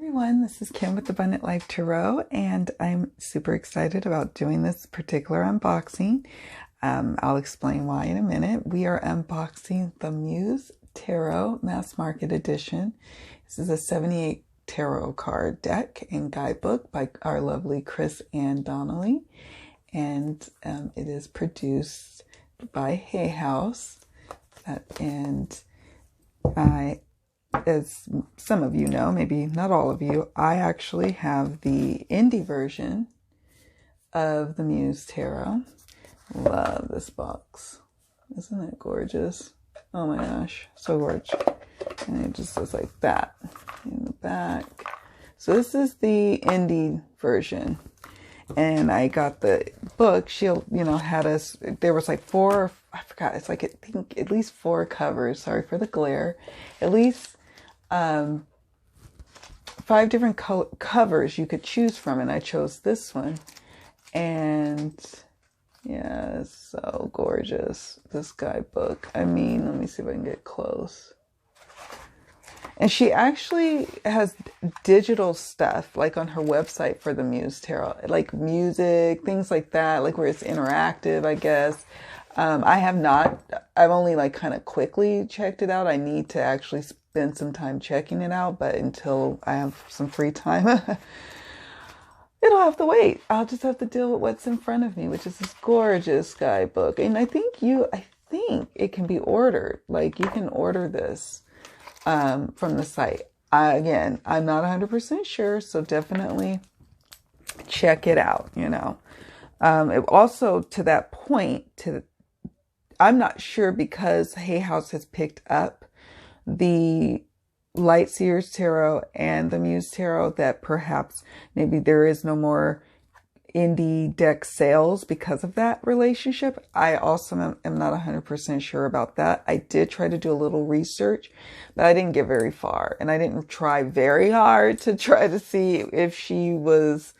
Everyone, this is Kim with Abundant Life Tarot, and I'm super excited about doing this particular unboxing. I'll explain why in a minute. We are unboxing the Muse Tarot Mass Market Edition. This is a 78 tarot card deck and guidebook by our lovely Chris Anne Donnelly, and it is produced by Hay House. As some of you know, maybe not all of you, I actually have the indie version of the Muse Tarot. Love this box. Isn't it gorgeous? Oh my gosh, so gorgeous. And it just looks like that in the back. So this is the indie version. And I got the book. She, had us, there was like four, I forgot, it's like, I think at least 4 covers. Sorry for the glare. At least 5 different covers you could choose from, and I chose this one. And yeah, it's so gorgeous, this guidebook. I mean, let me see if I can get close. And she actually has digital stuff like on her website for the Muse Tarot, like music, things like that, like where it's interactive, I guess. I've only like kind of quickly checked it out. I need to actually spend some time checking it out, but until I have some free time, it'll have to wait. I'll just have to deal with what's in front of me, which is this gorgeous guidebook. And I think it can be ordered. Like you can order this from the site. Again, I'm not 100% sure, so definitely check it out, It also, to that point, I'm not sure, because Hay House has picked up the Lightseers Tarot and the Muse Tarot, that perhaps maybe there is no more indie deck sales because of that relationship. I also am not 100% sure about that. I did try to do a little research, but I didn't get very far, and I didn't try very hard to try to see if she was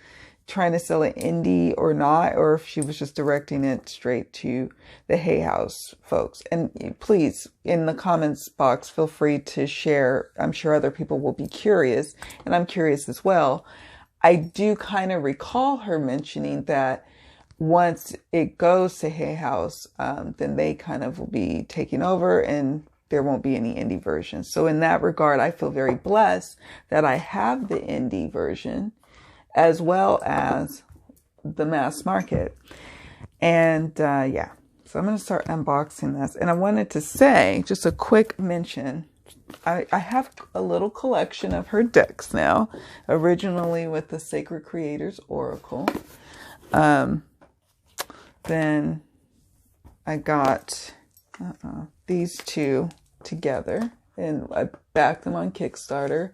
trying to sell an indie or not, or if she was just directing it straight to the Hay House folks. And please, in the comments box, feel free to share. I'm sure other people will be curious, and I'm curious as well. I do kind of recall her mentioning that once it goes to Hay House, then they kind of will be taking over and there won't be any indie versions. So in that regard, I feel very blessed that I have the indie version as well as the mass market. And yeah, so I'm going to start unboxing this. And I wanted to say just a quick mention. I have a little collection of her decks now, originally with the Sacred Creators Oracle. Then I got these two together, and I backed them on Kickstarter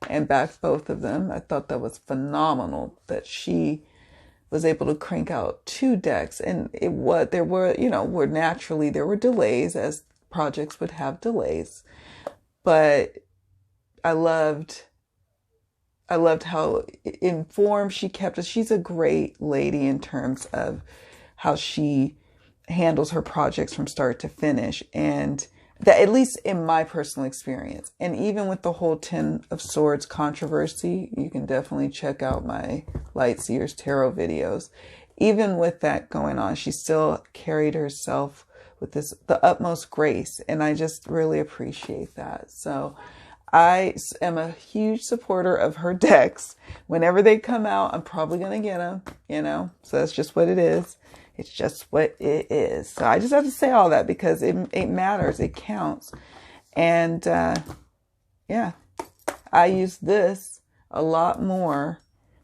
and backed both of them. I thought that was phenomenal that she was able to crank out 2 decks, and there were delays, as projects would have delays. But I loved how informed she kept us. She's a great lady in terms of how she handles her projects from start to finish. And that, at least in my personal experience, and even with the whole 10 of Swords controversy, you can definitely check out my Lightseers Tarot videos. Even with that going on, she still carried herself with the utmost grace, and I just really appreciate that. So I am a huge supporter of her decks. Whenever they come out, I'm probably going to get them, so that's just what it is. It's just what it is. So I just have to say all that because it matters. It counts. And yeah, I use this a lot more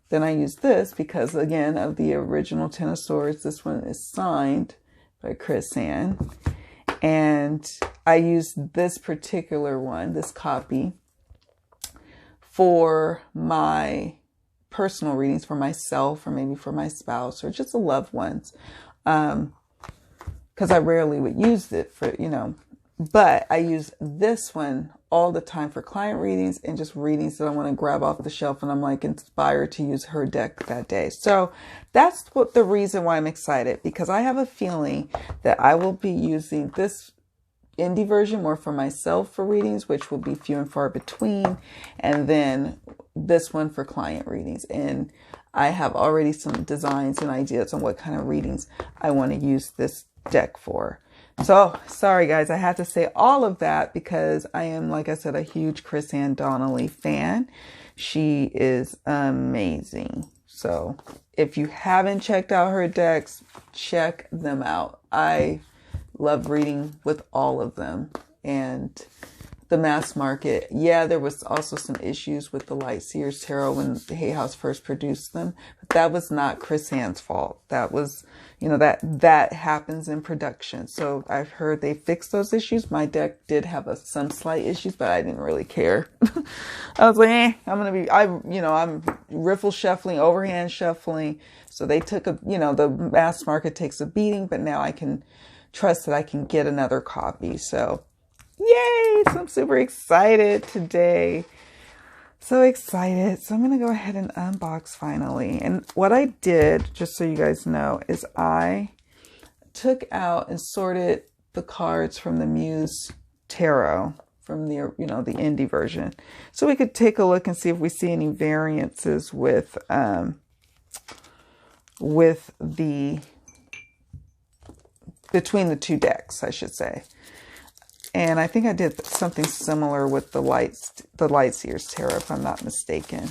than I use this because, again, of the original 10 of Swords. This one is signed by Chris Anne. And I use this particular one, this copy, for my personal readings, for myself, or maybe for my spouse, or just the loved ones. Because I rarely would use it for, but I use this one all the time for client readings and just readings that I want to grab off the shelf and I'm like inspired to use her deck that day. So that's the reason why I'm excited, because I have a feeling that I will be using this indie version more for myself for readings, which will be few and far between, and then this one for client readings. And I have already some designs and ideas on what kind of readings I want to use this deck for. So sorry guys, I had to say all of that because I am, like I said, a huge Chris Anne Donnelly fan. She is amazing. So if you haven't checked out her decks, check them out. I love reading with all of them. And the mass market, yeah, there was also some issues with the Light Seers Tarot when Hay House first produced them, but that was not Chris Anne's fault. That was, you know, that happens in production. So I've heard they fixed those issues. My deck did have some slight issues, but I didn't really care. I was like, I'm riffle shuffling, overhand shuffling. So they took the mass market takes a beating, but now I can trust that I can get another copy. So yay! So I'm super excited today. So excited. So I'm going to go ahead and unbox finally. And what I did, just so you guys know, is I took out and sorted the cards from the Muse Tarot, from the, the indie version. So we could take a look and see if we see any variances with between the two decks, I should say. And I think I did something similar with the Light Seers Tarot, if I'm not mistaken.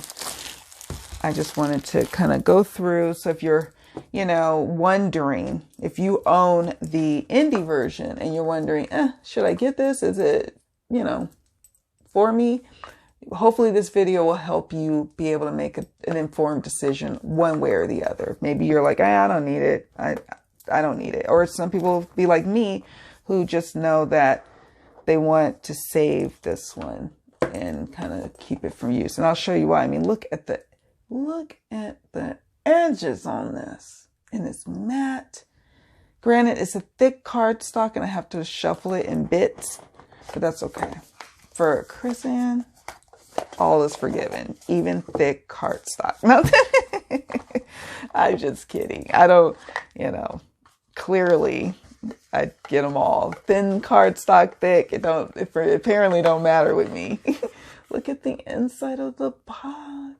I just wanted to kind of go through. So if you're, wondering, if you own the indie version and you're wondering, should I get this? Is it, for me? Hopefully this video will help you be able to make an informed decision one way or the other. Maybe you're like, I don't need it. I don't need it. Or some people be like me who just know that they want to save this one and kind of keep it from use. And I'll show you why. I mean, look at the edges on this. And it's matte. Granted, it's a thick cardstock and I have to shuffle it in bits, but that's okay. For Chris Anne, all is forgiven, even thick cardstock. No, I'm just kidding. I don't, clearly I get them all. Thin cardstock, thick. It apparently don't matter with me. Look at the inside of the box.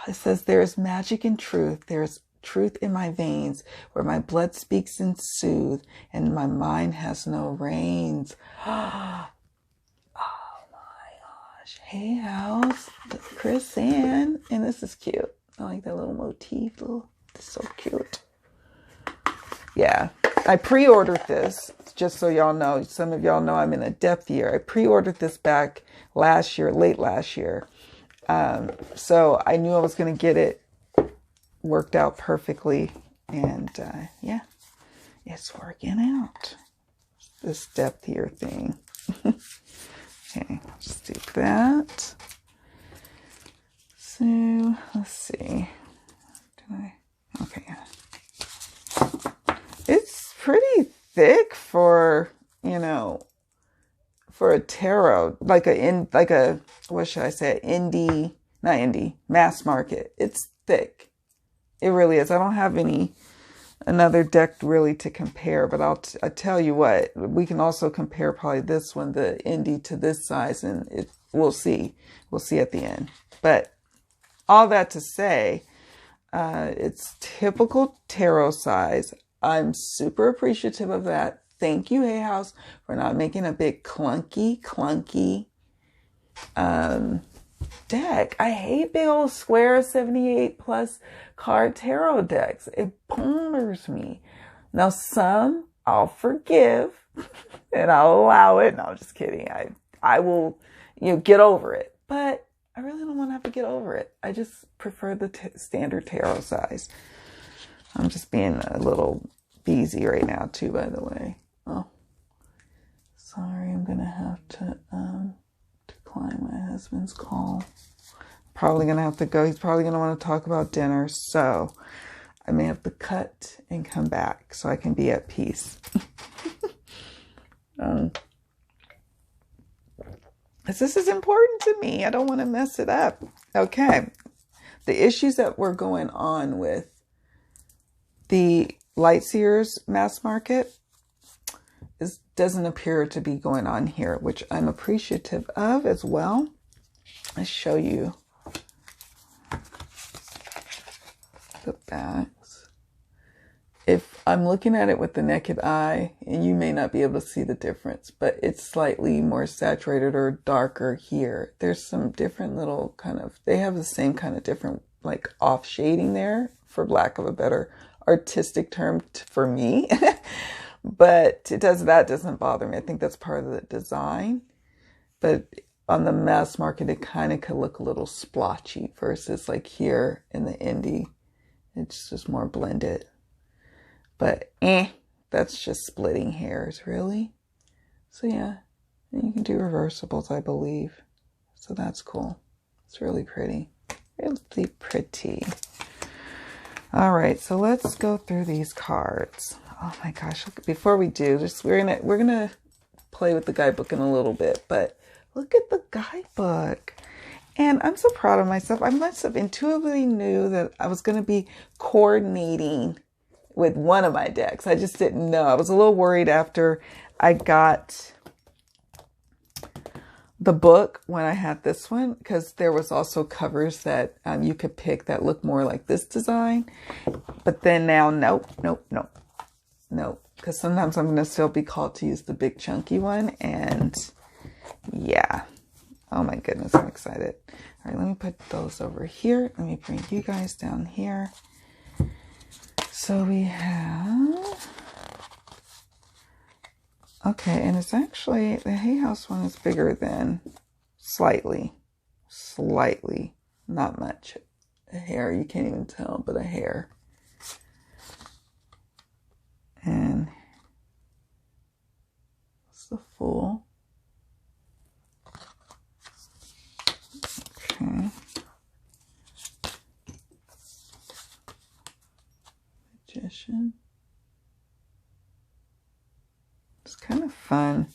It says, there is magic in truth. There is truth in my veins, where my blood speaks and soothe, and my mind has no reins. Oh my gosh. Hay House, Chris Anne. And this is cute. I like that little motif. It's so cute. Yeah, I pre-ordered this, just so y'all know. Some of y'all know I'm in a depth year. I pre-ordered this back last year, late last year. So I knew I was going to get it. Worked out perfectly. And yeah, it's working out. This depth year thing. Okay, just do that. So let's see. Okay. It's pretty thick for, for a tarot, what should I say? Mass market. It's thick. It really is. I don't have another deck really to compare, but I'll tell you what, we can also compare probably this one, the indie, to this size, and we'll see. We'll see at the end. But all that to say, it's typical tarot size. I'm super appreciative of that. Thank you, Hay House, for not making a big clunky deck. I hate big old square 78 plus card tarot decks. It bothers me. Now, some I'll forgive and I'll allow it. No, I'm just kidding. I will, get over it. But I really don't want to have to get over it. I just prefer the standard tarot size. I'm just being a little busy right now too, by the way. Oh, sorry. I'm going to have to decline my husband's call. Probably going to have to go. He's probably going to want to talk about dinner. So I may have to cut and come back so I can be at peace. This is important to me. I don't want to mess it up. Okay. The issues that were going on with the Light Seers mass market doesn't appear to be going on here, which I'm appreciative of as well. I'll show you the backs. If I'm looking at it with the naked eye, and you may not be able to see the difference, but it's slightly more saturated or darker here. There's some different little kind of, they have the same kind of different like off shading there, for lack of a better artistic term for me. But that doesn't bother me. I think that's part of the design. But on the mass market, it kind of could look a little splotchy versus like here in the indie. It's just more blended. But that's just splitting hairs, really. So yeah, and you can do reversibles, I believe. So that's cool. It's really pretty. Really pretty. All right, so let's go through these cards. Oh my gosh! Look, before we do, we're gonna play with the guidebook in a little bit, but look at the guidebook. And I'm so proud of myself. I must have intuitively knew that I was gonna be coordinating with one of my decks. I just didn't know. I was a little worried after I got the book when I had this one, because there was also covers that you could pick that look more like this design. But then now, nope. Because sometimes I'm going to still be called to use the big chunky one. And yeah. Oh my goodness, I'm excited. All right, let me put those over here. Let me bring you guys down here. So we have, okay, and it's actually, the Hay House one is bigger than, slightly, not much. A hair, you can't even tell, but a hair. And it's the Fool. Okay. Magician. It's kind of fun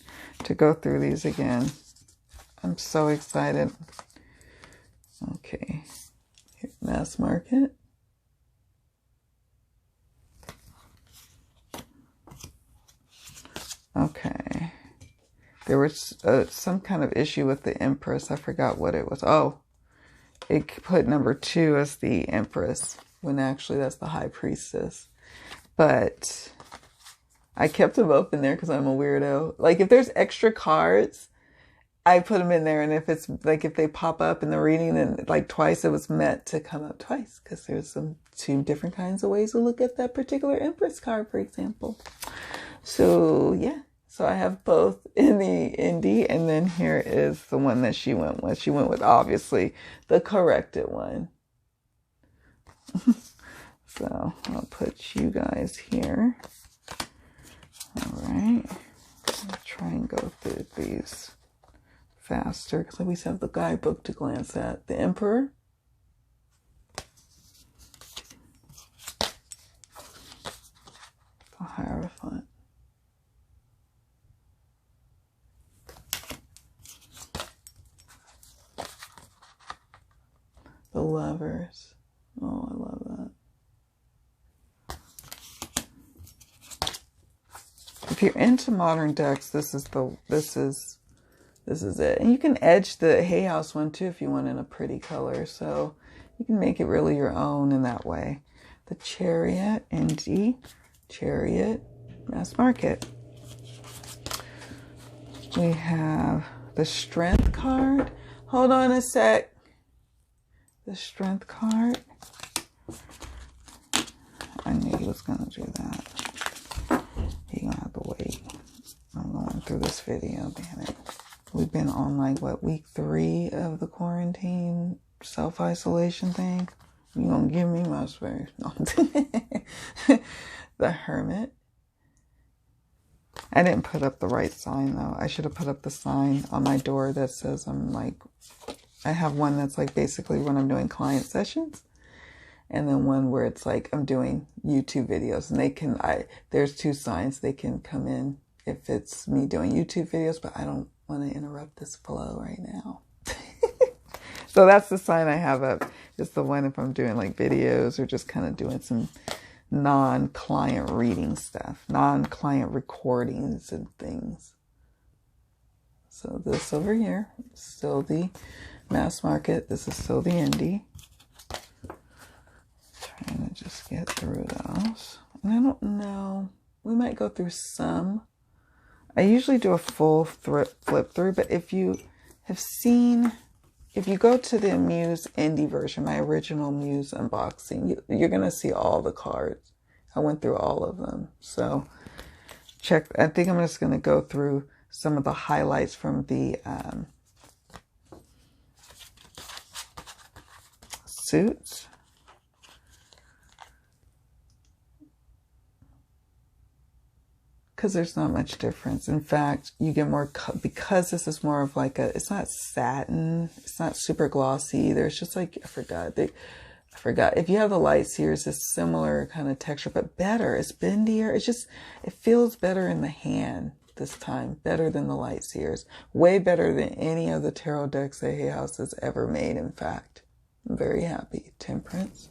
to go through these again. I'm so excited. Okay. Here, mass market. Okay. There was some kind of issue with the Empress. I forgot what it was. Oh, it put number 2 as the Empress, when actually that's the High Priestess. But I kept them up in there because I'm a weirdo. Like, if there's extra cards, I put them in there. And if it's like, if they pop up in the reading, then like twice, it was meant to come up twice, because there's some 2 different kinds of ways to look at that particular Empress card, for example. So yeah, so I have both in the indie, and then here is the one that she went with. She went with, obviously, the corrected one. So I'll put you guys here. All right. I'll try and go through these faster, because I always have the guidebook to glance at. The Emperor. The Hierophant. The Lovers. Oh, I love that. If you're into modern decks, this is it. And you can edge the Hay House one too if you want in a pretty color. So you can make it really your own in that way. The Chariot, NG, Chariot, mass market. We have the Strength card. Hold on a sec. The Strength card. I knew he was going to do that. He's going to have to wait. I'm going through this video, damn it. We've been on like, what, week 3 of the quarantine self-isolation thing? You gonna give me my space? No. The Hermit. I didn't put up the right sign though. I should have put up the sign on my door that says I'm like, I have one that's like basically when I'm doing client sessions, and then one where it's like I'm doing YouTube videos, and they can, there's 2 signs. They can come in if it's me doing YouTube videos, but I don't want to interrupt this flow right now. So that's the sign I have up. It's the one if I'm doing like videos or just kind of doing some non-client reading stuff, non-client recordings and things. So this over here is still the mass market. This is still the indie. Trying to just get through those. And I don't know. We might go through some. I usually do a full flip through, but if you have seen, if you go to the Muse indie version, my original Muse unboxing, you're going to see all the cards. I went through all of them. So check. I think I'm just going to go through some of the highlights from the suits. Because there's not much difference. In fact, you get more, because this is more of like a, it's not satin, it's not super glossy either. It's just like, I forgot. If you have the light sears, it's similar kind of texture, but better. It's bendier. It's just, it feels better in the hand this time. Better than the light sears. Way better than any of the tarot decks that Hay House has ever made, in fact. I'm very happy. Temperance.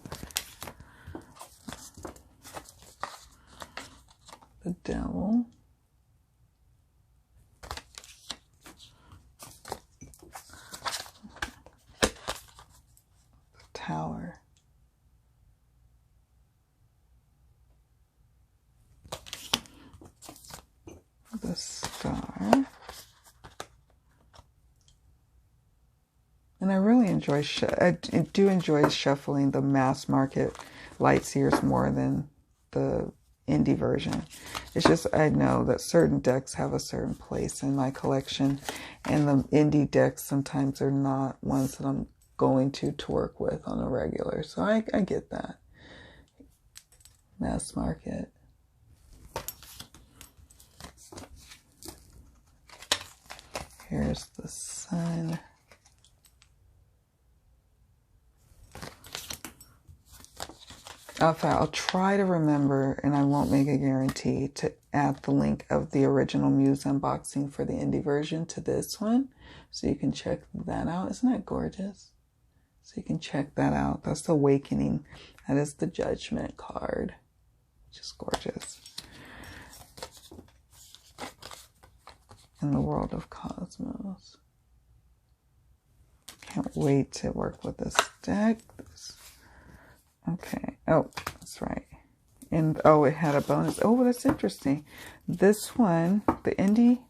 The Devil. The Tower. The Star. And I really enjoy, I do enjoy shuffling the mass market light sears more than the indie version. It's just, I know that certain decks have a certain place in my collection, and the indie decks sometimes are not ones that I'm going to work with on a regular. So I get that. Mass market. Here's the Sun. I'll try to remember, and I won't make a guarantee, to add the link of the original Muse unboxing for the indie version to this one, so you can check that out. Isn't that gorgeous? So you can check that out. That's the Awakening. That is the Judgment card. Just gorgeous. In the World of Cosmos. Can't wait to work with this deck. Okay. Oh, that's right. And oh, it had a bonus. Oh, that's interesting. This one, the indie,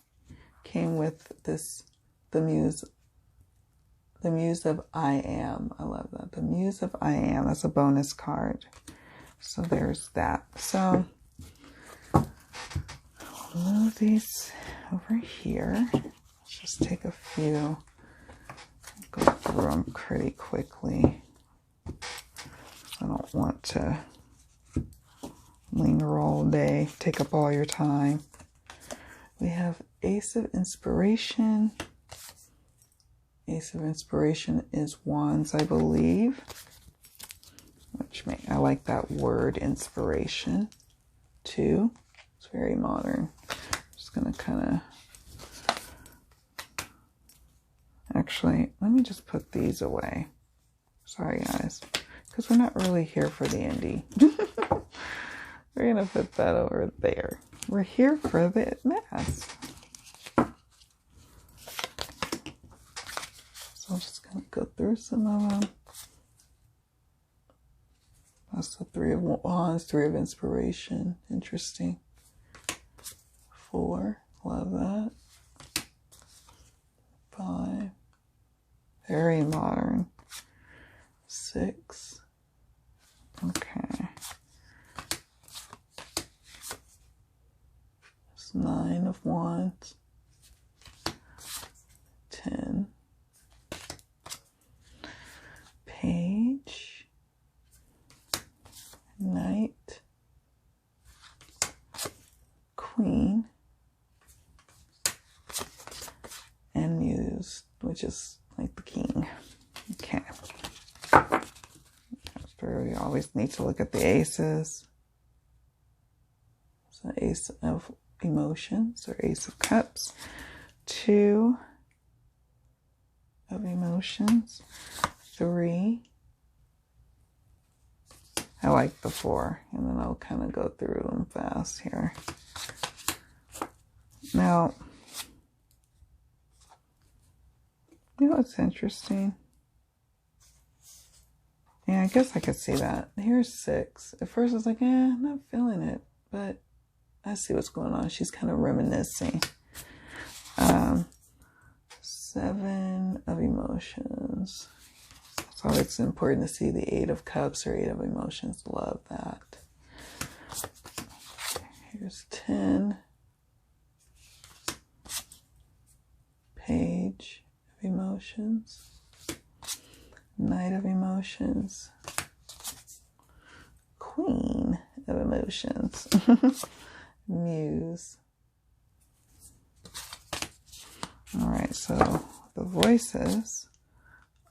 came with this, the Muse of I Am. I love that. The Muse of I Am. That's a bonus card. So there's that. So I'll move these over here. Let's just take a few. Go through them pretty quickly. I don't want to linger all day, take up all your time. We have Ace of Inspiration. Ace of Inspiration is Wands, I believe. I like that word, inspiration, too. It's very modern. I'm just going to kind of... Actually, let me just put these away. Sorry, guys. Because we're not really here for the indie. We're going to put that over there. We're here for the mass. So I'm just going to go through some of them. That's the Three of Wands, Three of Inspiration. Interesting. 4. Love that. 5. Very modern. 6. Okay. It's 9 of Wands. 10. Page. Knight. Queen. And Muse, which is like the king. Okay. We always need to look at the aces. So Ace of Emotions or Ace of Cups. 2 of Emotions. 3. I like the 4. And then I'll kind of go through them fast here. Now, you know what's interesting? Yeah, I guess I could see that. Here's 6. At first I was like, I'm not feeling it. But I see what's going on. She's kind of reminiscing. 7 of emotions. So it's important to see the 8 of Cups or 8 of emotions. Love that. Here's 10. Page of emotions. Knight of emotions. Queen of emotions. Muse. All right, so the voices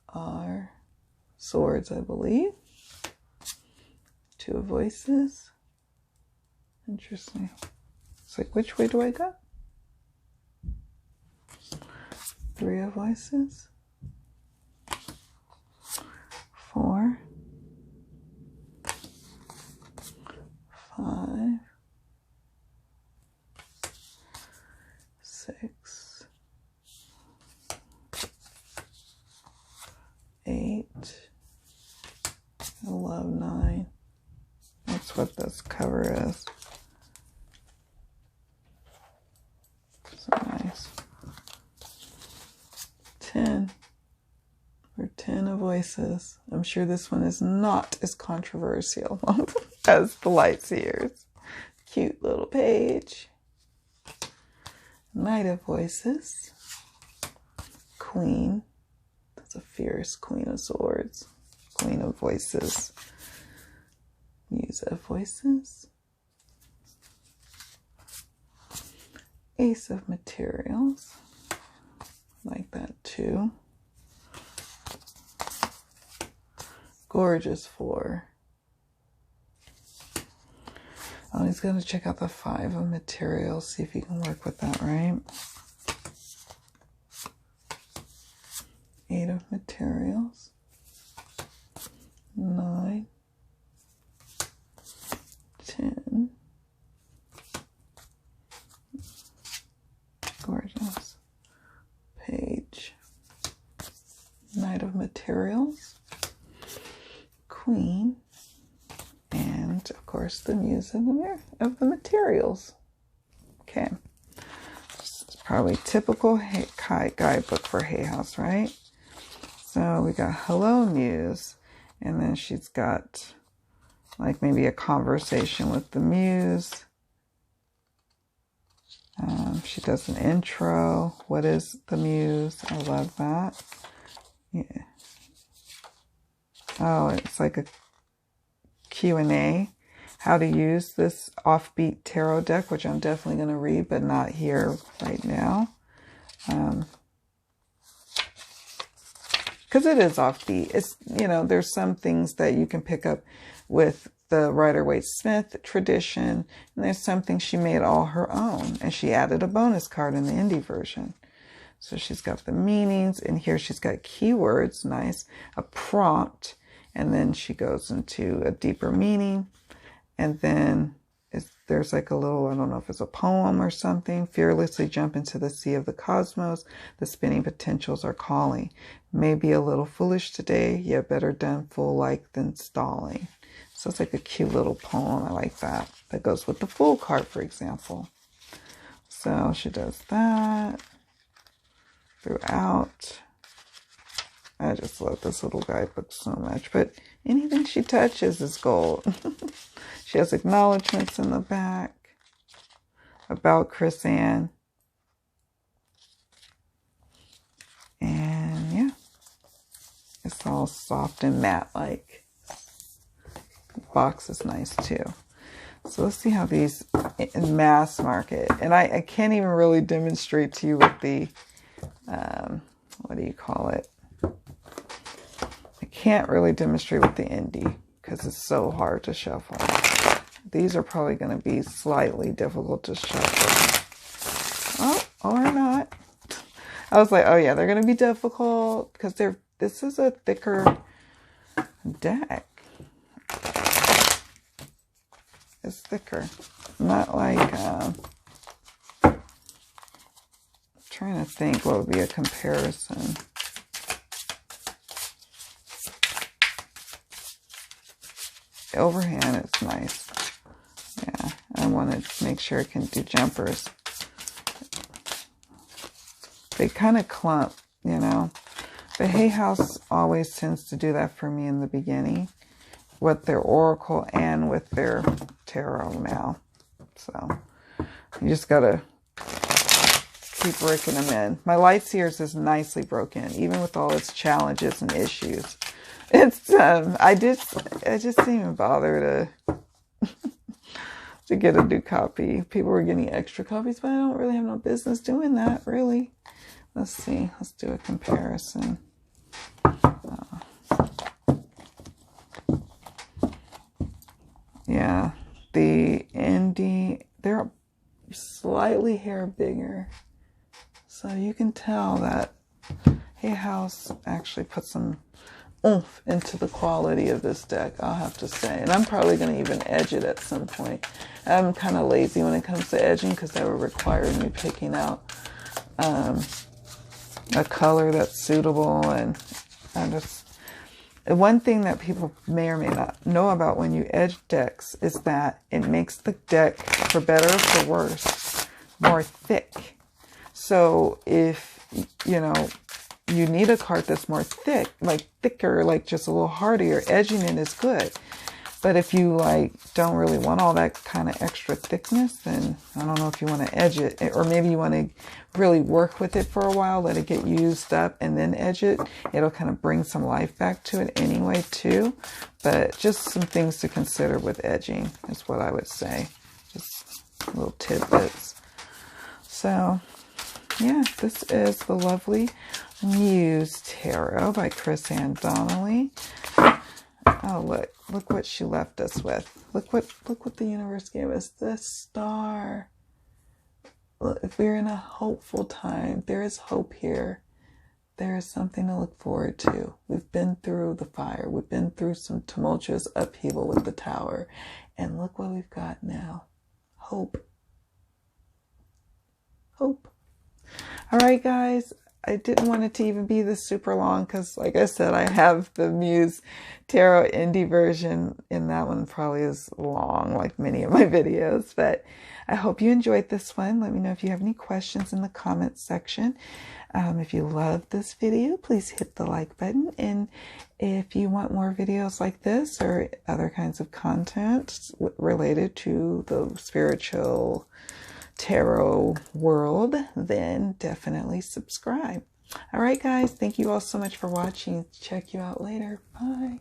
are swords, I believe. 2 of voices. Interesting. It's like, which way do I go? 3 of voices. 4. 5. 6. 8. I love 9. That's what this cover is. So nice. 10. Or 10 of voices. I'm sure this one is not as controversial as the Lightseers. Cute little page. Knight of voices. Queen. That's a fierce Queen of Swords. Queen of voices. Muse of voices. Ace of materials. Like that too. Gorgeous 4. Oh, he's going to check out the 5 of materials, see if he can work with that, right? 8 of materials. 9. 10. Gorgeous. Page. Knight of materials. Queen. And of course the Muse of the materials. Okay. It's probably typical guidebook for Hay House, right? So we got hello Muse, and then she's got like maybe a conversation with the Muse. She does an intro. What is the Muse? I love that. Yeah. Oh, it's like a Q&A. How to use this offbeat tarot deck, which I'm definitely going to read, but not here right now. Because it is offbeat. It's, you know, there's some things that you can pick up with the Rider-Waite-Smith tradition, and there's something she made all her own, and she added a bonus card in the indie version. So she's got the meanings, and here she's got keywords, nice, a prompt, and then she goes into a deeper meaning, and then there's like a little, I don't know if it's a poem or something. Fearlessly jump into the sea of the cosmos. The spinning potentials are calling. Maybe a little foolish today, yet better done full like than stalling. So it's like a cute little poem. I like that. That goes with the Fool card, for example. So she does that throughout. I just love this little guidebook so much. But anything she touches is gold. She has acknowledgments in the back about Chris Anne. And yeah, it's all soft and matte-like. The box is nice too. So let's see how these in mass market. And I can't even really demonstrate to you with the, what do you call it? I can't really demonstrate with the indie because it's so hard to shuffle. These are probably going to be slightly difficult to shuffle. Oh, or not. I was like, oh yeah, they're going to be difficult because this is a thicker deck. It's thicker. Not like, trying to think what would be a comparison. The overhand is nice. Yeah, I want to make sure it can do jumpers. They kind of clump, you know. The Hay House always tends to do that for me in the beginning with their Oracle and with their Tarot now. So you just got to keep breaking them in. My Light Seers is nicely broken, even with all its challenges and issues. It's I just didn't even bother to get a new copy. People were getting extra copies, but I don't really have no business doing that, really. Let's see. Let's do a comparison. Yeah, the indie, they're slightly hair bigger. So you can tell that Hay House actually put some oomph into the quality of this deck, I'll have to say. And I'm probably going to even edge it at some point. I'm kind of lazy when it comes to edging because that would require me picking out a color that's suitable. And one thing that people may or may not know about when you edge decks is that it makes the deck, for better or for worse, more thick. So if, you know, you need a card that's more thick, like thicker, like just a little harder, edging it is good. But if you like don't really want all that kind of extra thickness, then I don't know if you want to edge it, or maybe you want to really work with it for a while, let it get used up and then edge it. It'll kind of bring some life back to it anyway too. But just some things to consider with edging is what I would say. Just little tidbits. So yeah, this is the lovely Muse Tarot by Chris Anne Donnelly. Oh, look what she left us with. Look what the universe gave us. This star. Look, if we're in a hopeful time, there is hope here. There is something to look forward to. We've been through the fire. We've been through some tumultuous upheaval with the tower. And look what we've got now. Hope. Hope. All right, guys. I didn't want it to even be this super long because, like I said, I have the Muse Tarot indie version, and that one probably is long, like many of my videos. But I hope you enjoyed this one. Let me know if you have any questions in the comments section. If you love this video, please hit the like button. And if you want more videos like this or other kinds of content related to the spiritual tarot world, then definitely subscribe. All right, guys, thank you all so much for watching. Check you out later. Bye.